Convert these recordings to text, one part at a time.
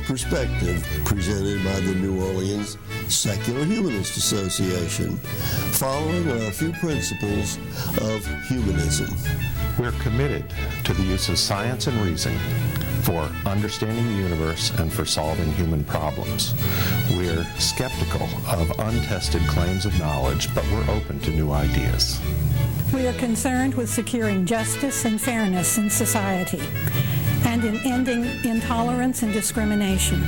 perspective presented by the New Orleans Secular Humanist Association, following a few principles of humanism. We're committed to the use of science and reason for understanding the universe and for solving human problems. We're skeptical of untested claims of knowledge, but we're open to new ideas. We are concerned with securing justice and fairness in society and in ending intolerance and discrimination.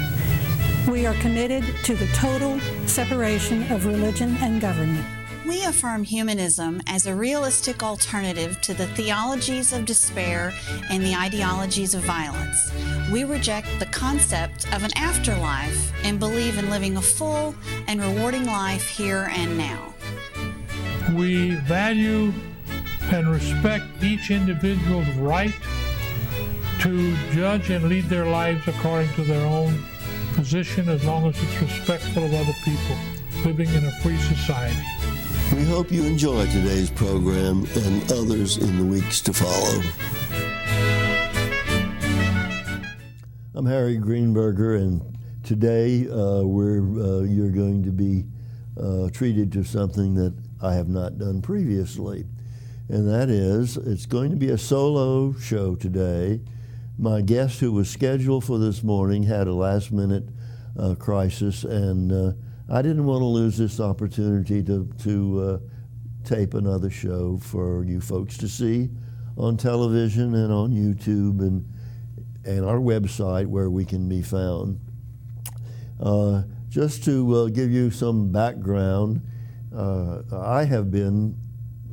We are committed to the total separation of religion and government. We affirm humanism as a realistic alternative to the theologies of despair and the ideologies of violence. We reject the concept of an afterlife and believe in living a full and rewarding life here and now. We value and respect each individual's right to judge and lead their lives according to their own position, as long as it's respectful of other people, living in a free society. We hope you enjoy today's program and others in the weeks to follow. I'm Harry Greenberger, and today you're going to be treated to something that I have not done previously, and that is, it's going to be a solo show today. My guest, who was scheduled for this morning, had a last-minute crisis, and I didn't want to lose this opportunity to tape another show for you folks to see on television and on YouTube and our website where we can be found. Just to give you some background, I have been,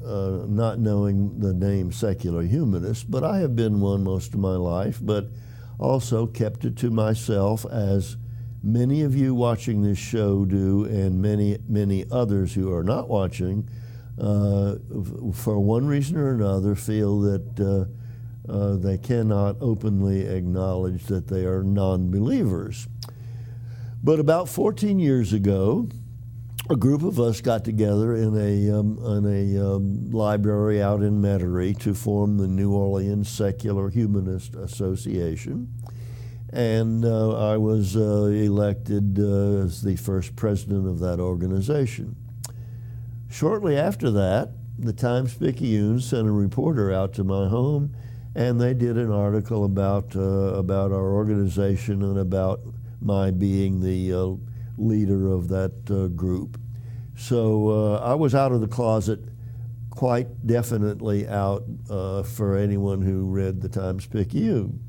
not knowing the name Secular Humanist, but I have been one most of my life, but also kept it to myself, as many of you watching this show do, and many others who are not watching, for one reason or another, feel that they cannot openly acknowledge that they are non-believers. But about 14 years ago, a group of us got together in a library out in Metairie to form the New Orleans Secular Humanist Association. And I was elected as the first president of that organization. Shortly after that, the Times-Picayune sent a reporter out to my home, and they did an article about our organization and about my being the leader of that group. So I was out of the closet, quite definitely out for anyone who read the Times-Picayune.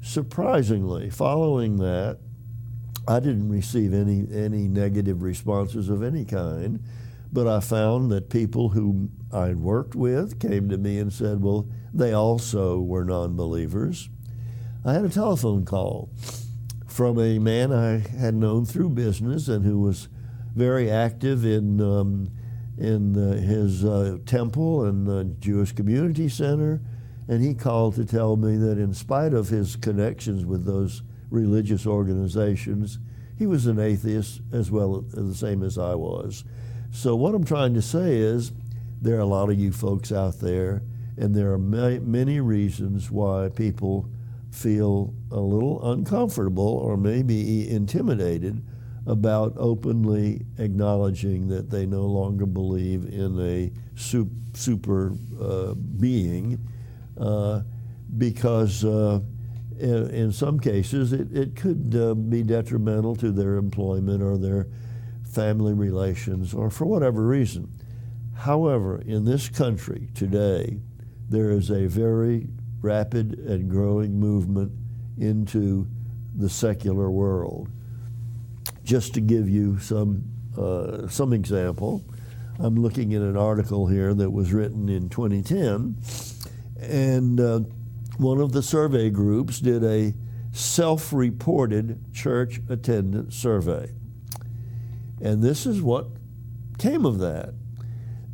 Surprisingly, following that, I didn't receive any negative responses of any kind, but I found that people who I'd worked with came to me and said, well, they also were non-believers. I had a telephone call from a man I had known through business and who was very active in his temple and the Jewish Community Center. And he called to tell me that in spite of his connections with those religious organizations, he was an atheist as well, the same as I was. So what I'm trying to say is, there are a lot of you folks out there, and there are many reasons why people feel a little uncomfortable or maybe intimidated about openly acknowledging that they no longer believe in a super being. Because in some cases it could be detrimental to their employment or their family relations or for whatever reason. However, in this country today, there is a very rapid and growing movement into the secular world. Just to give you some example, I'm looking at an article here that was written in 2010, and one of the survey groups did a self-reported church attendance survey. And this is what came of that.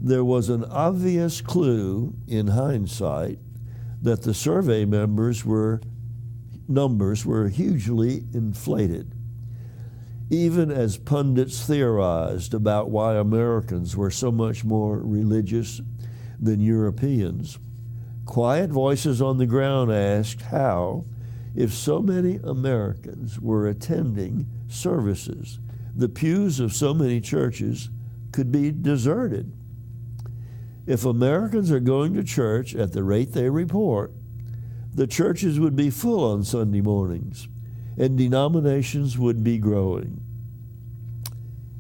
There was an obvious clue in hindsight that the survey numbers were hugely inflated. Even as pundits theorized about why Americans were so much more religious than Europeans, quiet voices on the ground asked how, If so many Americans were attending services, the pews of so many churches could be deserted. If Americans are going to church at the rate they report, the churches would be full on Sunday mornings, and denominations would be growing.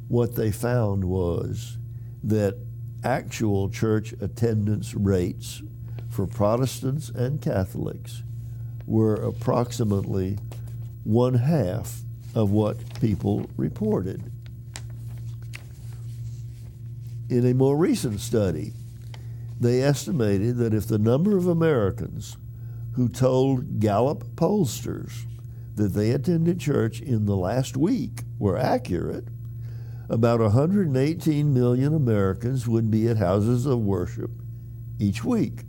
What they found was that actual church attendance rates for Protestants and Catholics were approximately 1/2 of what people reported. In a more recent study, they estimated that if the number of Americans who told Gallup pollsters that they attended church in the last week were accurate, about 118 million Americans would be at houses of worship each week.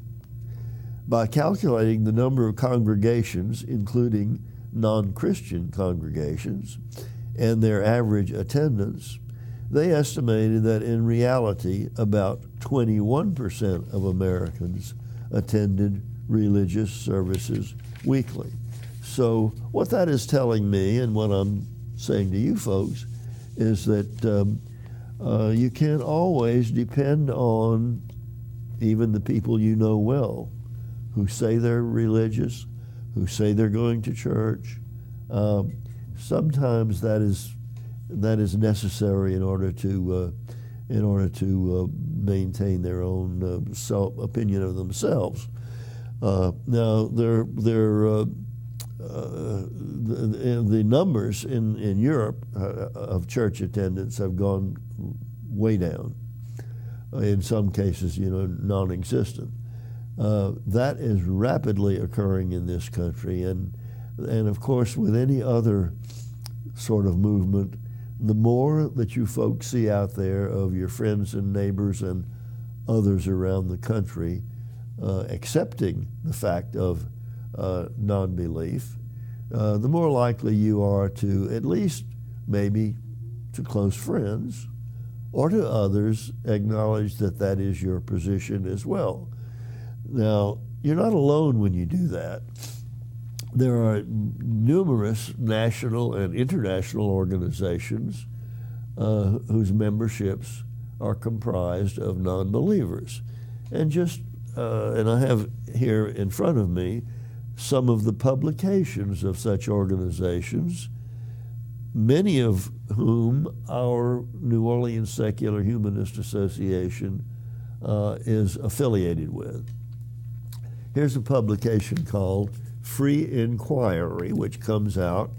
By calculating the number of congregations, including non-Christian congregations, and their average attendance, they estimated that in reality about 21% of Americans attended religious services weekly. So what that is telling me, and what I'm saying to you folks, is that you can't always depend on even the people you know well, who say they're religious, who say they're going to church. Sometimes that is necessary in order to maintain their own opinion of themselves. Now, the numbers in Europe of church attendance have gone way down. In some cases, non-existent. That is rapidly occurring in this country, and of course, with any other sort of movement, the more that you folks see out there of your friends and neighbors and others around the country accepting the fact of non-belief, the more likely you are to, at least maybe to close friends or to others, acknowledge that that is your position as well. Now, you're not alone when you do that. There are numerous national and international organizations whose memberships are comprised of non-believers. And I have here in front of me some of the publications of such organizations, many of whom our New Orleans Secular Humanist Association is affiliated with. Here's a publication called Free Inquiry, which comes out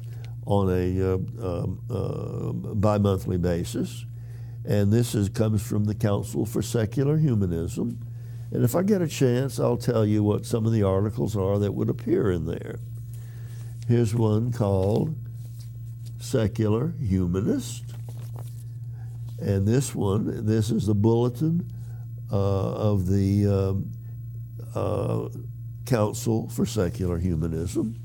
on a bi-monthly basis. And this comes from the Council for Secular Humanism. And if I get a chance, I'll tell you what some of the articles are that would appear in there. Here's one called Secular Humanist. And this is the bulletin of the Council for Secular Humanism.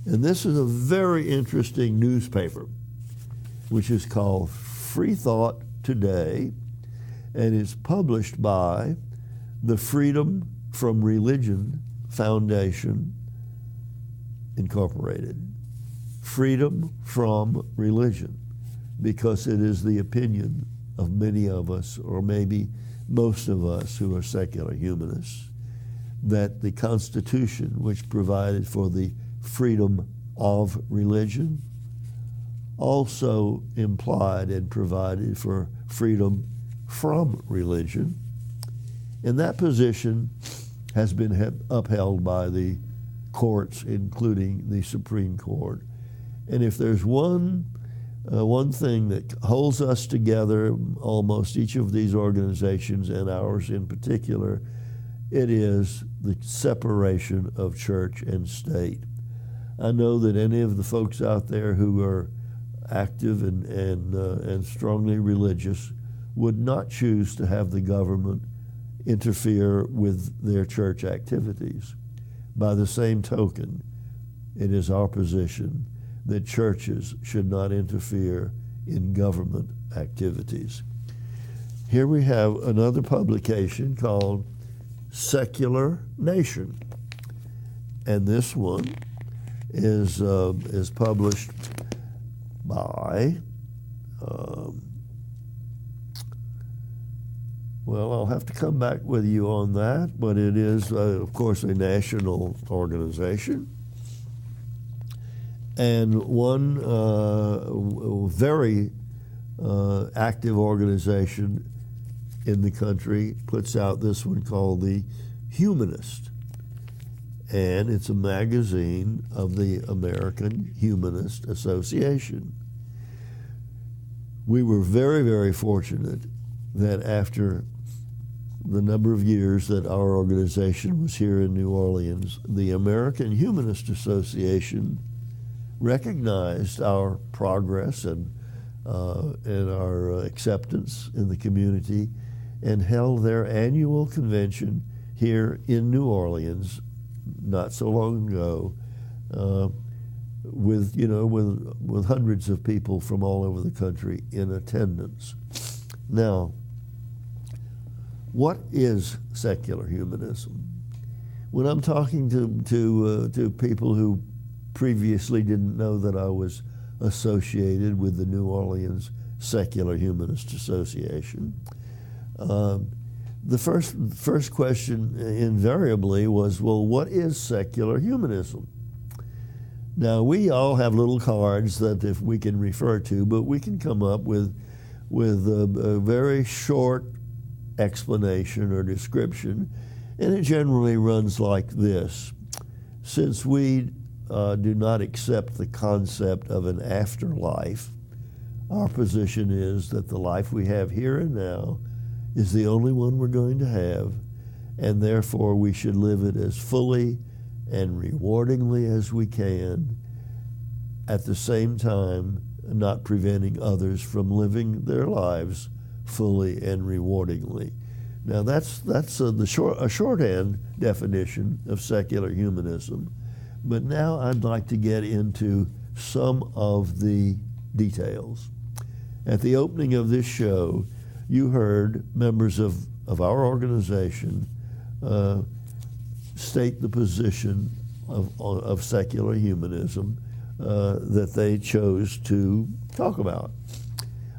And this is a very interesting newspaper, which is called Free Thought Today, and is published by the Freedom from Religion Foundation, Incorporated. Freedom from religion, because it is the opinion of many of us, or maybe most of us who are secular humanists, that the Constitution, which provided for the freedom of religion, also implied and provided for freedom from religion. And that position has been upheld by the courts, including the Supreme Court. And if there's one thing that holds us together, almost each of these organizations and ours in particular, it is the separation of church and state. I know that any of the folks out there who are active and strongly religious would not choose to have the government interfere with their church activities. By the same token, it is our position that churches should not interfere in government activities. Here we have another publication called Secular Nation. And this one is published by, well, I'll have to come back with you on that, but it is, of course, a national organization. And one very active organization in the country puts out this one called The Humanist. And it's a magazine of the American Humanist Association. We were very, very fortunate that after the number of years that our organization was here in New Orleans, the American Humanist Association recognized our progress and our acceptance in the community and held their annual convention here in New Orleans not so long ago, with hundreds of people from all over the country in attendance. Now, what is secular humanism? When I'm talking to people who previously didn't know that I was associated with the New Orleans Secular Humanist Association, the first question invariably was, well, what is secular humanism? Now, we all have little cards that if we can refer to, but we can come up with a very short explanation or description, and it generally runs like this. Since we do not accept the concept of an afterlife, our position is that the life we have here and now is the only one we're going to have, and therefore we should live it as fully and rewardingly as we can, at the same time not preventing others from living their lives fully and rewardingly. Now that's a shorthand definition of secular humanism, but now I'd like to get into some of the details. At the opening of this show, you heard members of our organization state the position of secular humanism that they chose to talk about.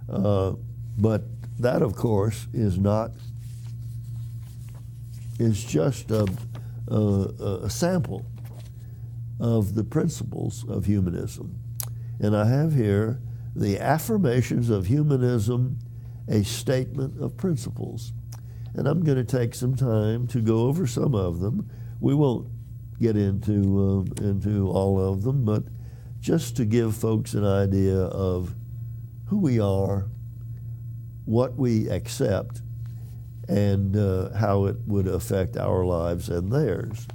But that, of course, is just a sample of the principles of humanism. And I have here the Affirmations of Humanism, a Statement of Principles. And I'm going to take some time to go over some of them. We won't get into all of them, but just to give folks an idea of who we are, what we accept, and how it would affect our lives and theirs.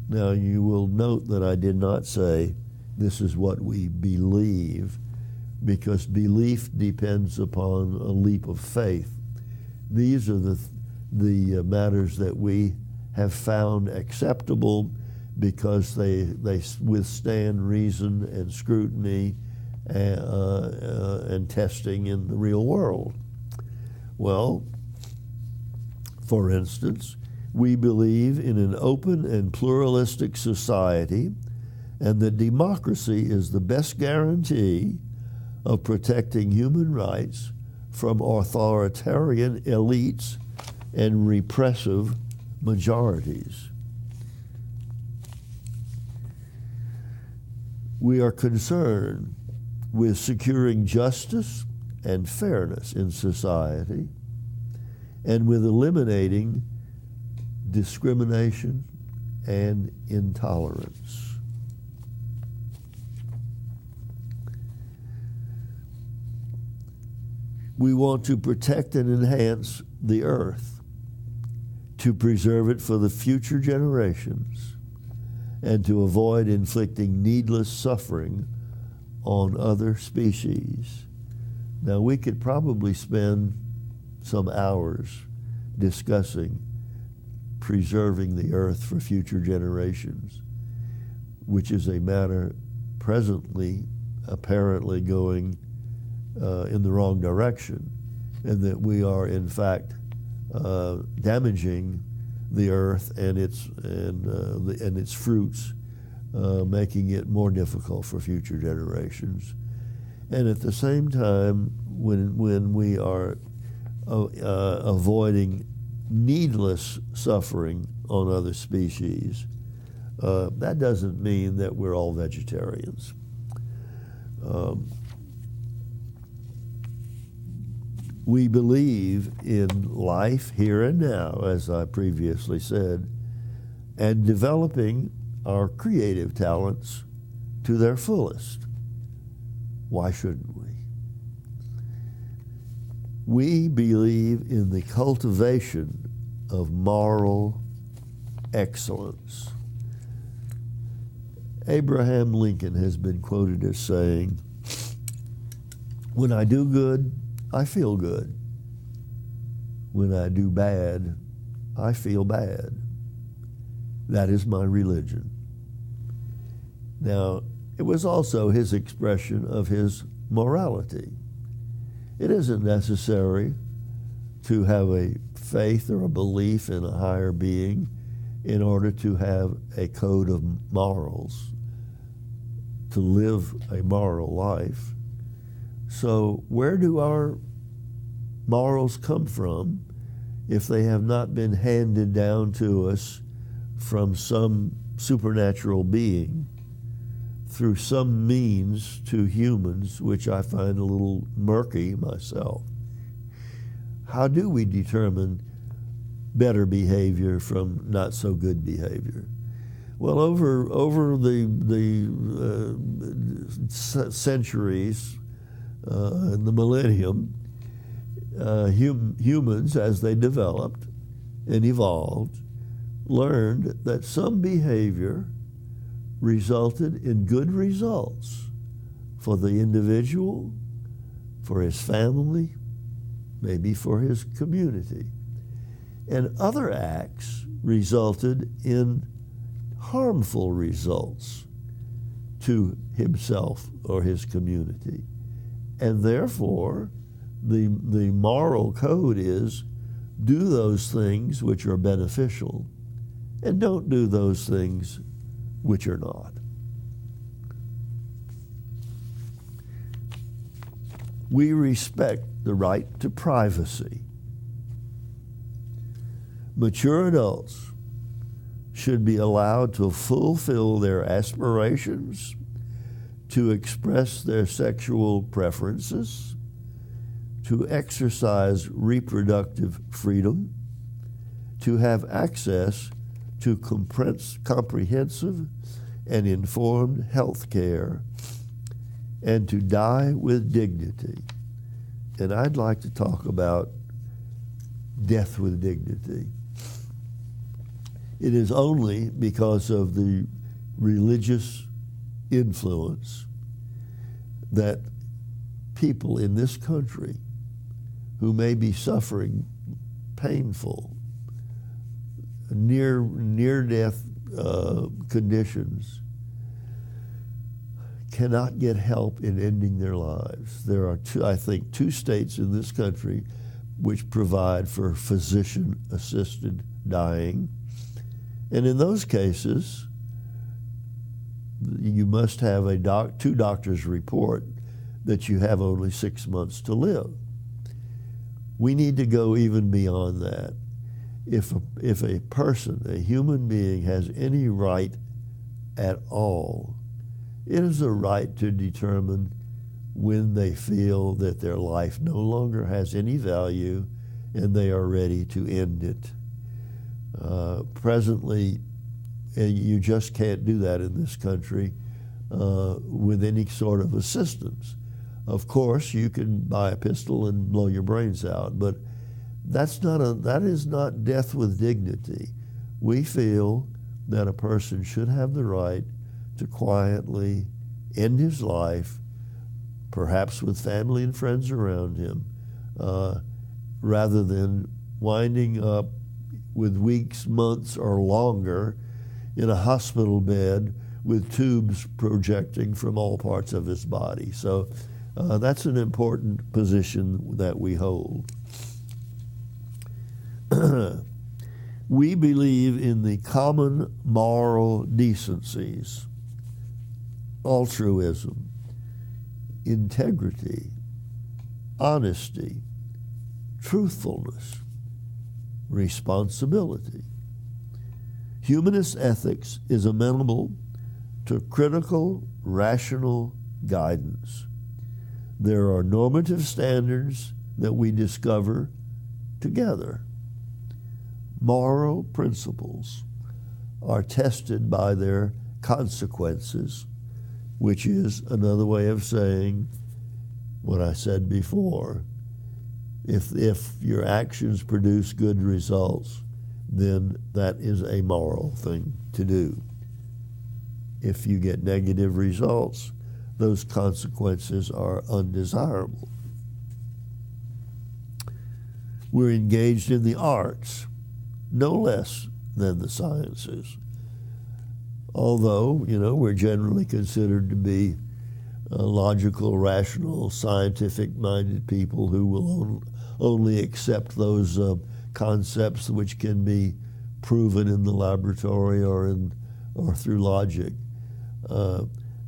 Now, you will note that I did not say this is what we believe, because belief depends upon a leap of faith. These are the matters that we have found acceptable because they withstand reason and scrutiny and testing in the real world. Well, for instance, we believe in an open and pluralistic society, and that democracy is the best guarantee of protecting human rights from authoritarian elites and repressive majorities. We are concerned with securing justice and fairness in society, and with eliminating discrimination and intolerance. We want to protect and enhance the earth, to preserve it for the future generations, and to avoid inflicting needless suffering on other species. Now, we could probably spend some hours discussing preserving the earth for future generations, which is a matter presently apparently going in the wrong direction, and that we are in fact damaging the earth and its fruits making it more difficult for future generations. And at the same time, when we are avoiding needless suffering on other species, that doesn't mean that we're all vegetarians. We believe in life here and now, as I previously said, and developing our creative talents to their fullest. Why shouldn't we? We believe in the cultivation of moral excellence. Abraham Lincoln has been quoted as saying, "When I do good, I feel good. When I do bad, I feel bad. That is my religion." Now, it was also his expression of his morality. It isn't necessary to have a faith or a belief in a higher being in order to have a code of morals, to live a moral life. So where do our morals come from if they have not been handed down to us from some supernatural being through some means to humans, which I find a little murky myself? How do we determine better behavior from not so good behavior? Well, over the centuries, in the millennium, humans, as they developed and evolved, learned that some behavior resulted in good results for the individual, for his family, maybe for his community. And other acts resulted in harmful results to himself or his community. And therefore, the moral code is do those things which are beneficial and don't do those things which are not. We respect the right to privacy. Mature adults should be allowed to fulfill their aspirations, to express their sexual preferences, to exercise reproductive freedom, to have access to comprehensive and informed health care, and to die with dignity. And I'd like to talk about death with dignity. It is only because of the religious influence that people in this country who may be suffering painful, near-death conditions cannot get help in ending their lives. There are I think two states in this country which provide for physician-assisted dying. And in those cases, you must have two doctors report that you have only 6 months to live. We need to go even beyond that. If a person, a human being, has any right at all, it is a right to determine when they feel that their life no longer has any value and they are ready to end it. Presently, you just can't do that in this country with any sort of assistance. Of course, you can buy a pistol and blow your brains out, but that is not death with dignity. We feel that a person should have the right to quietly end his life, perhaps with family and friends around him, rather than winding up with weeks, months, or longer in a hospital bed with tubes projecting from all parts of his body. So that's an important position that we hold. We believe in the common moral decencies altruism, integrity, honesty, truthfulness, responsibility. Humanist ethics is amenable to critical, rational guidance. There are normative standards that we discover together. Moral principles are tested by their consequences, which is another way of saying what I said before. If your actions produce good results, then that is a moral thing to do. If you get negative results, those consequences are undesirable. We're engaged in the arts, no less than the sciences. Although, we're generally considered to be logical, rational, scientific-minded people who will only accept those concepts which can be proven in the laboratory or through logic.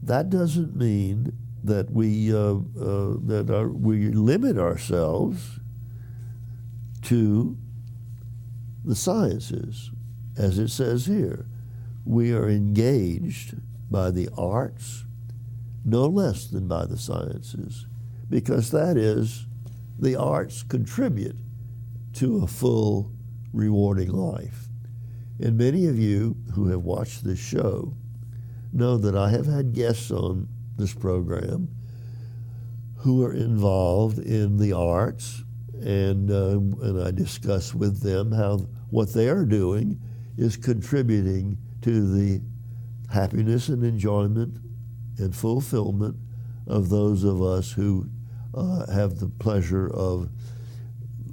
That doesn't mean that we limit ourselves to the sciences. As it says here, we are engaged by the arts no less than by the sciences, because that is, the arts contribute to a full, rewarding life. And many of you who have watched this show know that I have had guests on this program who are involved in the arts, and I discuss with them how what they are doing is contributing to the happiness and enjoyment and fulfillment of those of us who have the pleasure of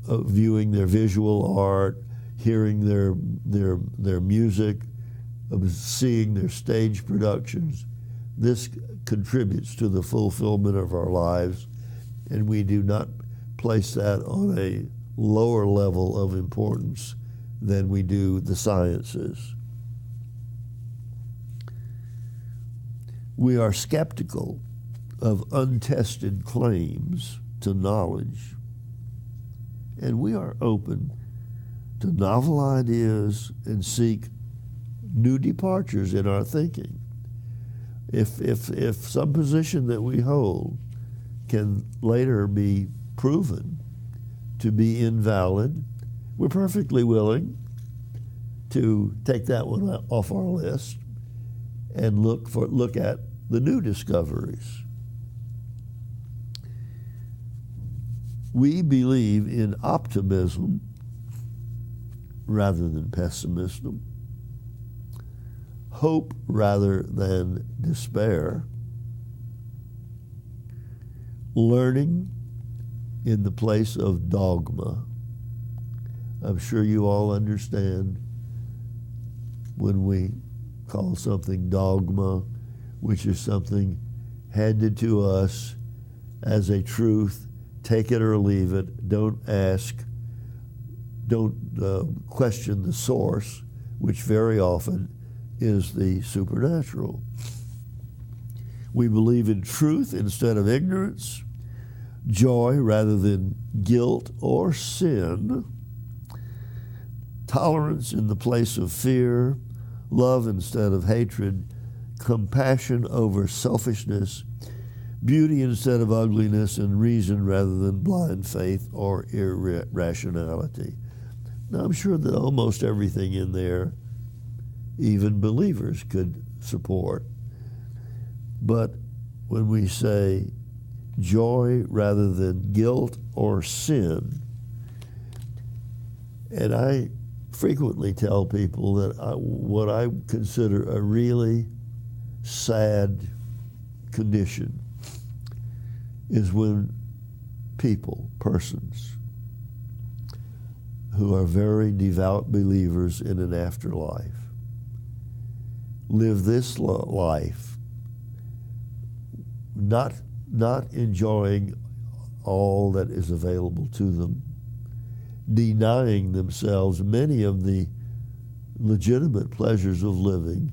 viewing their visual art, hearing their music, of seeing their stage productions. This contributes to the fulfillment of our lives, and we do not place that on a lower level of importance than we do the sciences. We are skeptical of untested claims to knowledge, and we are open to novel ideas and seek new departures in our thinking. If some position that we hold can later be proven to be invalid, we're perfectly willing to take that one off our list and look at the new discoveries. We believe in optimism rather than pessimism, hope rather than despair, learning in the place of dogma. I'm sure you all understand when we call something dogma, which is something handed to us as a truth, take it or leave it, don't ask, don't question the source, which very often is the supernatural. We believe in truth instead of ignorance, joy rather than guilt or sin, tolerance in the place of fear, love instead of hatred, compassion over selfishness, beauty instead of ugliness, and reason rather than blind faith or irrationality. Now, I'm sure that almost everything in there, even believers could support. But when we say joy rather than guilt or sin, and I frequently tell people that what I consider a really sad condition is when persons who are very devout believers in an afterlife live this life not enjoying all that is available to them, denying themselves many of the legitimate pleasures of living,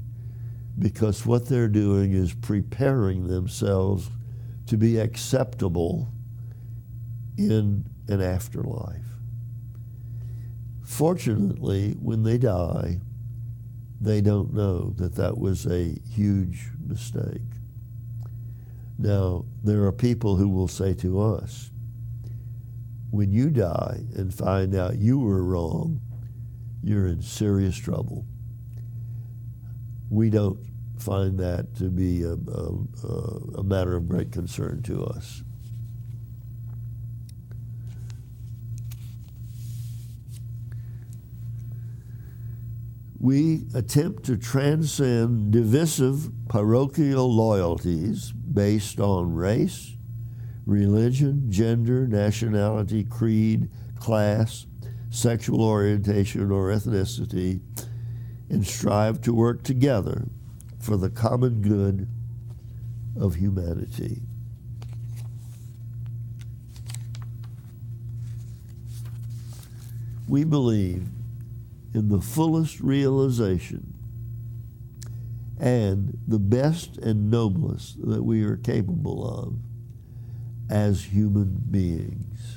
because what they're doing is preparing themselves to be acceptable in an afterlife. Fortunately, when they die, they don't know that that was a huge mistake. Now, there are people who will say to us, when you die and find out you were wrong, you're in serious trouble. We don't find that to be a matter of great concern to us. We attempt to transcend divisive parochial loyalties based on race, religion, gender, nationality, creed, class, sexual orientation, or ethnicity, and strive to work together for the common good of humanity. We believe in the fullest realization and the best and noblest that we are capable of as human beings.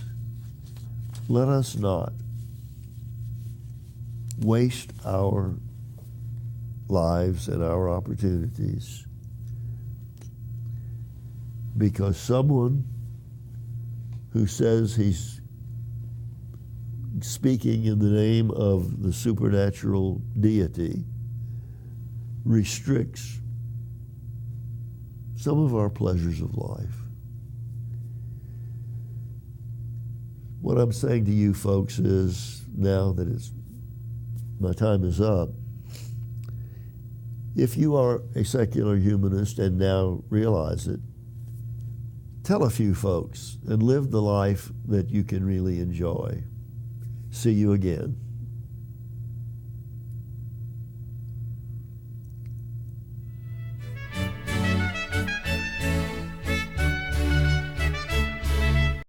Let us not waste our lives and our opportunities because someone who says he's speaking in the name of the supernatural deity restricts some of our pleasures of life. What I'm saying to you folks is, now that my time is up, if you are a secular humanist and now realize it, tell a few folks and live the life that you can really enjoy. See you again.